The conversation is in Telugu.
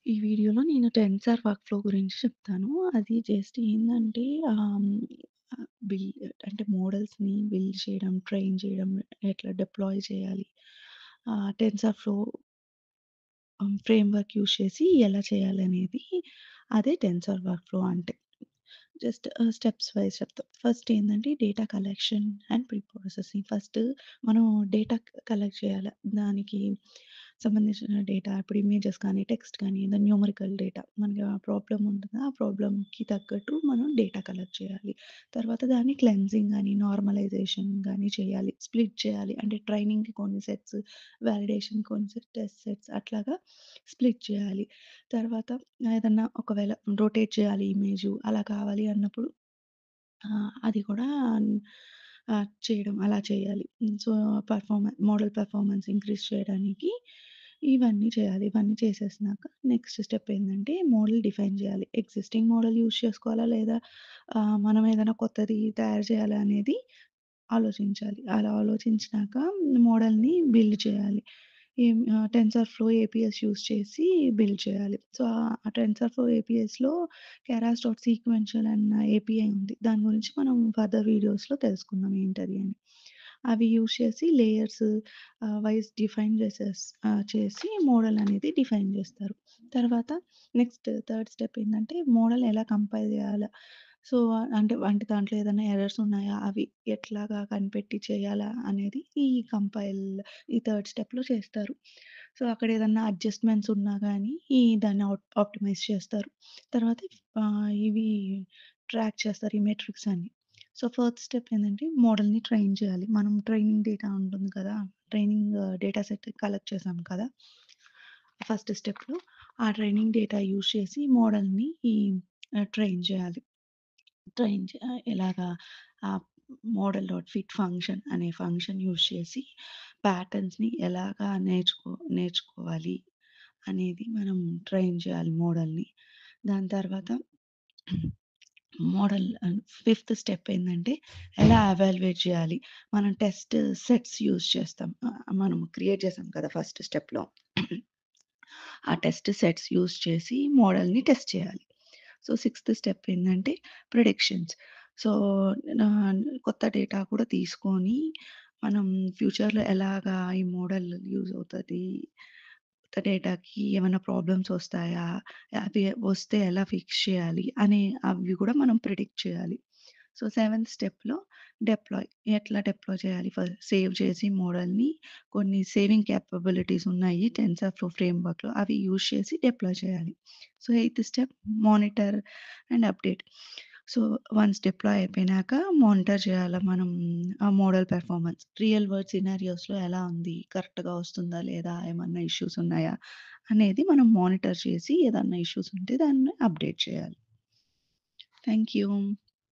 ఈ వీడియోలో నేను టెన్సర్ వర్క్‌ఫ్లో గురించి చెప్తాను. అది జస్ట్ ఏందంటే బిల్ అంటే మోడల్స్‌ని బిల్డ్ చేయడం, ట్రైన్ చేయడం, ఎట్లా డిప్లాయ్ చేయాలి. టెన్సర్ ఫ్లో ఫ్రేమ్‌వర్క్ యూజ్ చేసి ఎలా చేయాలనేది అదే టెన్సర్ వర్క్‌ఫ్లో అంటే. జస్ట్ స్టెప్స్ వైస్ చెప్తా. ఫస్ట్ ఏందంటే data collection and pre processing. First మనం డేటా కలెక్ట్ చేయాల. దానికి సంబంధించిన డేటా ఇప్పుడు ఇమేజెస్ కానీ, టెక్స్ట్ కానీ, ఏదో న్యూమరికల్ డేటా మనకి ఆ ప్రాబ్లమ్ ఉంటదా, ఆ ప్రాబ్లమ్‌కి తగ్గట్టు మనం డేటా కలెక్ట్ చేయాలి. తర్వాత దాన్ని క్లెన్జింగ్ గాని, నార్మలైజేషన్ గాని చేయాలి. స్ప్లిట్ చేయాలి. అంటే ట్రైనింగ్‌కి కొన్ని సెట్స్, వాలిడేషన్ కొన్ని టెస్ట్ సెట్స్ అట్లాగా స్ప్లిట్ చేయాలి. తర్వాత ఏదన్నా ఒకవేళ రొటేట్ చేయాలి ఇమేజు అలా కావాలి అన్నప్పుడు అది కూడా చేయడం అలా చేయాలి. సో, మోడల్ పెర్ఫార్మన్స్ ఇంక్రీజ్ చేయడానికి ఇవన్నీ చేయాలి. ఇవన్నీ చేసేసినాక నెక్స్ట్ స్టెప్ ఏందంటే మోడల్ డిఫైన్ చేయాలి. ఎగ్జిస్టింగ్ మోడల్ యూజ్ చేసుకోవాలా లేదా మనం ఏదైనా కొత్తది తయారు చేయాలా అనేది ఆలోచించాలి. అలా ఆలోచించినాక మోడల్‌ని బిల్డ్ చేయాలి. టెన్సర్‌ఫ్లో ఏపీఎస్ యూజ్ చేసి బిల్డ్ చేయాలి. సో, ఆ టెన్సర్‌ఫ్లో ఏపీఎస్‌లో కేరాస్ డాట్ సీక్వెన్షియల్ అన్న ఏపీఐ ఉంది. దాని గురించి మనం ఫర్దర్ వీడియోస్‌లో తెలుసుకుందాం ఏంటది అని. అవి యూజ్ చేసి లేయర్స్ వైస్ డిఫైన్ చేసి మోడల్ అనేది డిఫైన్ చేస్తారు. తర్వాత నెక్స్ట్ థర్డ్ స్టెప్ ఏందంటే మోడల్ ఎలా కంపైల్ చేయాలా? సో, అంటే దాంట్లో ఏదైనా ఎర్రర్స్ ఉన్నాయా? అవి ఎట్లాగా కనిపెట్టి చేయాలా అనేది ఈ థర్డ్ స్టెప్‌లో చేస్తారు. సో, అక్కడ ఏదన్నా అడ్జస్ట్‌మెంట్స్ ఉన్నా గానీ దాన్ని ఆప్టిమైజ్ చేస్తారు. తర్వాత ఇవి ట్రాక్ చేస్తారు ఈ మెట్రిక్స్ అన్ని. సో, ఫోర్త్ స్టెప్ ఏందంటే మోడల్‌ని ట్రైన్ చేయాలి. మనం ట్రైనింగ్ డేటా ఉంటుంది కదా! ట్రైనింగ్ డేటా సెట్ కలెక్ట్ చేసాం కదా! ఫస్ట్ స్టెప్‌లో ఆ ట్రైనింగ్ డేటా యూజ్ చేసి మోడల్‌ని ట్రైన్ చేయాలి. ఎలాగా ఆహ్, మోడల్ డాట్ ఫిట్ ఫంక్షన్ అనే ఫంక్షన్ యూజ్ చేసి ప్యాటర్న్స్‌ని ఎలాగా నేర్చుకోవాలి అనేది మనం ట్రైన్ చేయాలి మోడల్‌ని. దాని తర్వాత మోడల్ ఫిఫ్త్ స్టెప్ ఏందంటే ఎలా ఎవాల్యుయేట్ చేయాలి. మనం టెస్ట్ సెట్స్ యూజ్ చేస్తాం. మనం క్రియేట్ చేసాం కదా! ఫస్ట్ స్టెప్‌లో. ఆ టెస్ట్ సెట్స్ యూజ్ చేసి మోడల్‌ని టెస్ట్ చేయాలి. సో, సిక్స్త్ స్టెప్ ఏందంటే ప్రిడిక్షన్స్. సో, కొత్త డేటా కూడా తీసుకొని మనం ఫ్యూచర్‌లో ఎలాగా ఈ మోడల్ యూజ్ అవుతది, కొత్త డేటాకి ఏమైనా ప్రాబ్లమ్స్ వస్తాయా? అవి వస్తే ఎలా ఫిక్స్ చేయాలి అవి కూడా మనం ప్రిడిక్ట్ చేయాలి. సో, సెవెంత్ స్టెప్‌లో డిప్లాయ్. ఎట్లా డిప్లాయ్ చేయాలి? సేవ్ చేసి మోడల్‌ని కొన్ని సేవింగ్ కేపబిలిటీస్ ఉన్నాయి టెన్సర్‌ఫ్లో ఫ్రేమ్‌వర్క్‌లో అవి యూజ్ చేసి డిప్లాయ్ చేయాలి. So, eighth step monitor and update. So, once deploy అయిపోయినాక మానిటర్ చేయాలా మనం ఆ మోడల్ పెర్ఫార్మన్స్. రియల్ వరల్డ్ సినారియోస్‌లో ఎలా ఉంది? కరెక్ట్‌గా వస్తుందా లేదా? ఏమన్నా ఇష్యూస్ ఉన్నాయా? అనేది మనం మానిటర్ చేసి ఏదన్నా ఇష్యూస్ ఉంటే దాన్ని అప్డేట్ చేయాలి. Thank you.